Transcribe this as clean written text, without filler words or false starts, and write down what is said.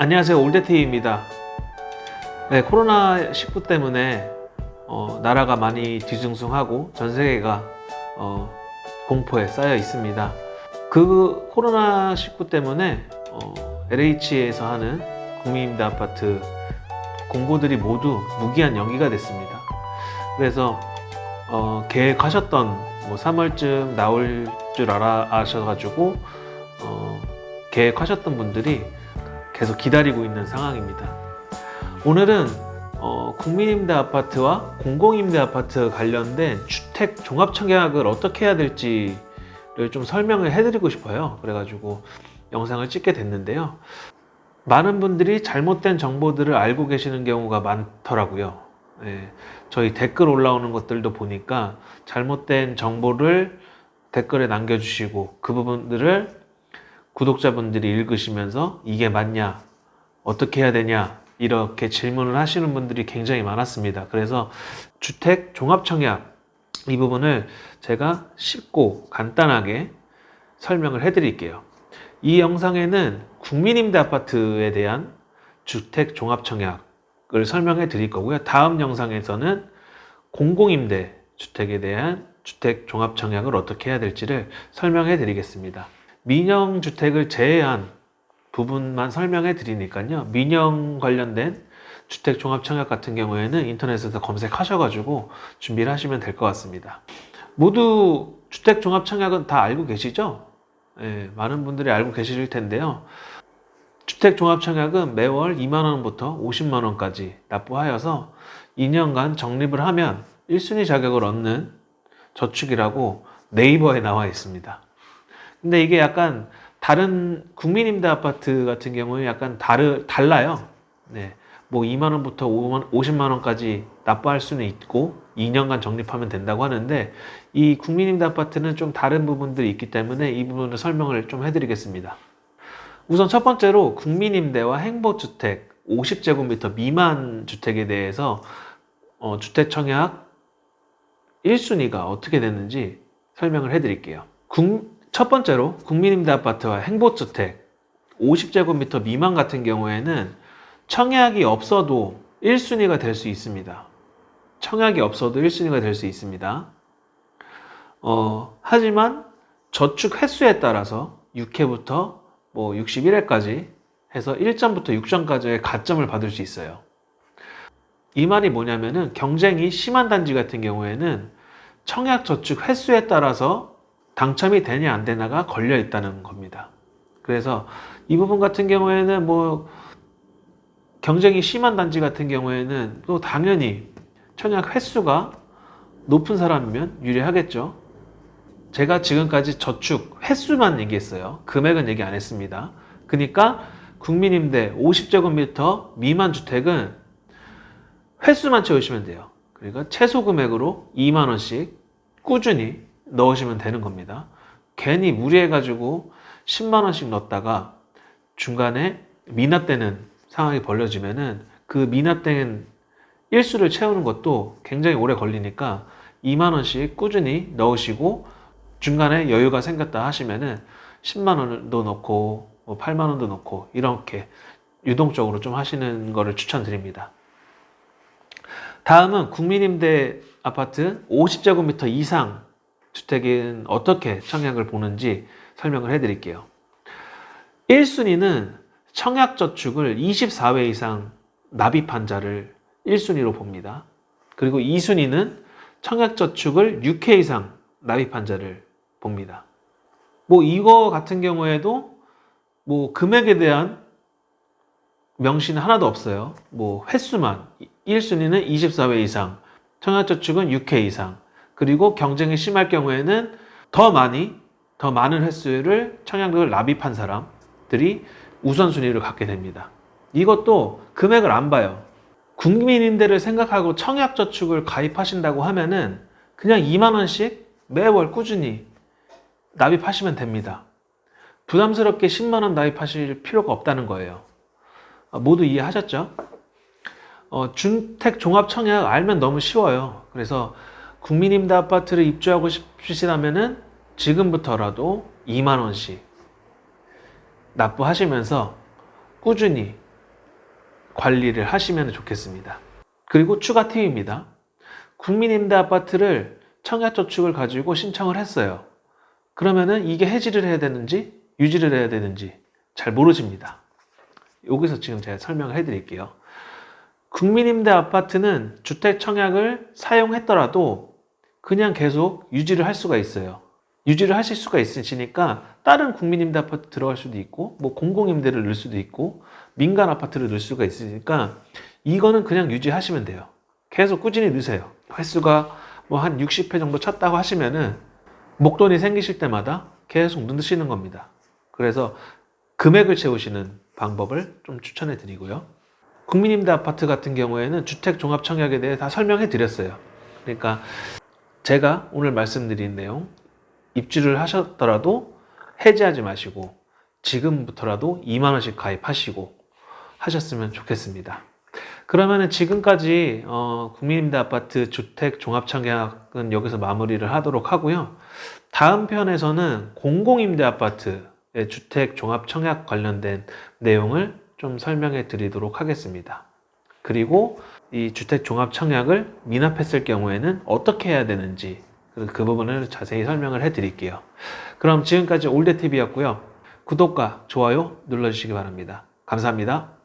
안녕하세요, 올드TV입니다. 네, 코로나19 때문에 나라가 많이 뒤숭숭하고 전 세계가 공포에 쌓여 있습니다. 그 코로나19 때문에 LH에서 하는 국민임대 아파트 공고들이 모두 무기한 연기가 됐습니다. 그래서 계획하셨던 3월쯤 나올 줄 아셔가지고 계획하셨던 분들이 계속 기다리고 있는 상황입니다. 오늘은 국민임대 아파트와 공공임대 아파트 관련된 주택 종합청약을 어떻게 해야 될지를 좀 설명을 해드리고 싶어요. 그래가지고 영상을 찍게 됐는데요. 많은 분들이 잘못된 정보들을 알고 계시는 경우가 많더라고요. 저희 댓글 올라오는 것들도 보니까 잘못된 정보를 댓글에 남겨주시고 그 부분들을 구독자분들이 읽으시면서 이게 맞냐, 어떻게 해야 되냐 이렇게 질문을 하시는 분들이 굉장히 많았습니다. 그래서 주택 종합청약 이 부분을 제가 쉽고 간단하게 설명을 해드릴게요. 이 영상에는 국민임대 아파트에 대한 주택 종합청약을 설명해 드릴 거고요. 다음 영상에서는 공공임대 주택에 대한 주택 종합청약을 어떻게 해야 될지를 설명해 드리겠습니다. 민영주택을 제외한 부분만 설명해 드리니까요. 민영 관련된 주택 종합청약 같은 경우에는 인터넷에서 검색하셔가지고 준비를 하시면 될 것 같습니다. 모두 주택 종합청약은 다 알고 계시죠? 많은 분들이 알고 계실 텐데요. 주택 종합청약은 매월 2만원부터 50만원까지 납부하여서 2년간 적립을 하면 1순위 자격을 얻는 저축이라고 네이버에 나와 있습니다. 근데 이게 약간 다른 국민임대 아파트 같은 경우에 약간 달라요. 2만원부터 50만원까지 납부할 수는 있고 2년간 적립하면 된다고 하는데 이 국민임대 아파트는 좀 다른 부분들이 있기 때문에 이 부분을 설명을 좀 해드리겠습니다. 우선 첫 번째로 국민임대와 행보주택 50제곱미터 미만 주택에 대해서 주택청약 1순위가 어떻게 됐는지 설명을 해드릴게요. 첫 번째로 국민임대 아파트와 행보주택 50제곱미터 미만 같은 경우에는 청약이 없어도 1순위가 될 수 있습니다. 청약이 없어도 1순위가 될 수 있습니다. 하지만 저축 횟수에 따라서 6회부터 61회까지 해서 1점부터 6점까지의 가점을 받을 수 있어요. 이 말이 뭐냐면은 경쟁이 심한 단지 같은 경우에는 청약 저축 횟수에 따라서 당첨이 되냐 안 되냐가 걸려 있다는 겁니다. 그래서 이 부분 같은 경우에는 경쟁이 심한 단지 같은 경우에는 또 당연히 청약 횟수가 높은 사람이면 유리하겠죠. 제가 지금까지 저축 횟수만 얘기했어요. 금액은 얘기 안 했습니다. 그러니까 국민임대 50제곱미터 미만 주택은 횟수만 채우시면 돼요. 그러니까 최소 금액으로 2만원씩 꾸준히 넣으시면 되는 겁니다. 괜히 무리해가지고 10만원씩 넣었다가 중간에 미납되는 상황이 벌어지면은 그 미납된 일수를 채우는 것도 굉장히 오래 걸리니까 2만원씩 꾸준히 넣으시고 중간에 여유가 생겼다 하시면은 10만원도 넣고 8만원도 넣고 이렇게 유동적으로 좀 하시는 거를 추천드립니다. 다음은 국민임대 아파트 50제곱미터 이상 주택은 어떻게 청약을 보는지 설명을 해드릴게요. 1순위는 청약저축을 24회 이상 납입한 자를 1순위로 봅니다. 그리고 2순위는 청약저축을 6회 이상 납입한 자를 봅니다. 이거 같은 경우에도 금액에 대한 명시는 하나도 없어요. 횟수만 1순위는 24회 이상, 청약저축은 6회 이상, 그리고 경쟁이 심할 경우에는 더 많은 횟수를 청약을 납입한 사람들이 우선순위를 갖게 됩니다. 이것도 금액을 안 봐요. 국민임대를 생각하고 청약저축을 가입하신다고 하면은 그냥 2만원씩 매월 꾸준히 납입하시면 됩니다. 부담스럽게 10만원 납입하실 필요가 없다는 거예요. 모두 이해하셨죠? 주택 종합청약 알면 너무 쉬워요. 그래서 국민임대 아파트를 입주하고 싶으시다면은 지금부터라도 2만원씩 납부하시면서 꾸준히 관리를 하시면 좋겠습니다. 그리고 추가 팁입니다. 국민임대 아파트를 청약저축을 가지고 신청을 했어요. 그러면은 이게 해지를 해야 되는지 유지를 해야 되는지 잘 모르십니다. 여기서 지금 제가 설명을 해드릴게요. 국민임대 아파트는 주택 청약을 사용했더라도 그냥 계속 유지를 할 수가 있어요. 유지를 하실 수가 있으시니까 다른 국민임대 아파트 들어갈 수도 있고 뭐 공공임대를 넣을 수도 있고 민간 아파트를 넣을 수가 있으니까 이거는 그냥 유지하시면 돼요. 계속 꾸준히 넣으세요. 횟수가 뭐 한 60회 정도 찼다고 하시면은 목돈이 생기실 때마다 계속 넣으시는 겁니다. 그래서 금액을 채우시는 방법을 좀 추천해 드리고요. 국민임대 아파트 같은 경우에는 주택 종합 청약에 대해 다 설명해 드렸어요. 그러니까 제가 오늘 말씀드린 내용 입주를 하셨더라도 해지하지 마시고 지금부터라도 2만 원씩 가입하시고 하셨으면 좋겠습니다. 그러면은 지금까지 국민임대 아파트 주택 종합 청약은 여기서 마무리를 하도록 하고요. 다음 편에서는 공공임대 아파트의 주택 종합 청약 관련된 내용을 좀 설명해 드리도록 하겠습니다. 그리고 이 주택 종합 청약을 미납했을 경우에는 어떻게 해야 되는지 그 부분을 자세히 설명을 해 드릴게요. 그럼 지금까지 올드TV였고요. 구독과 좋아요 눌러주시기 바랍니다. 감사합니다.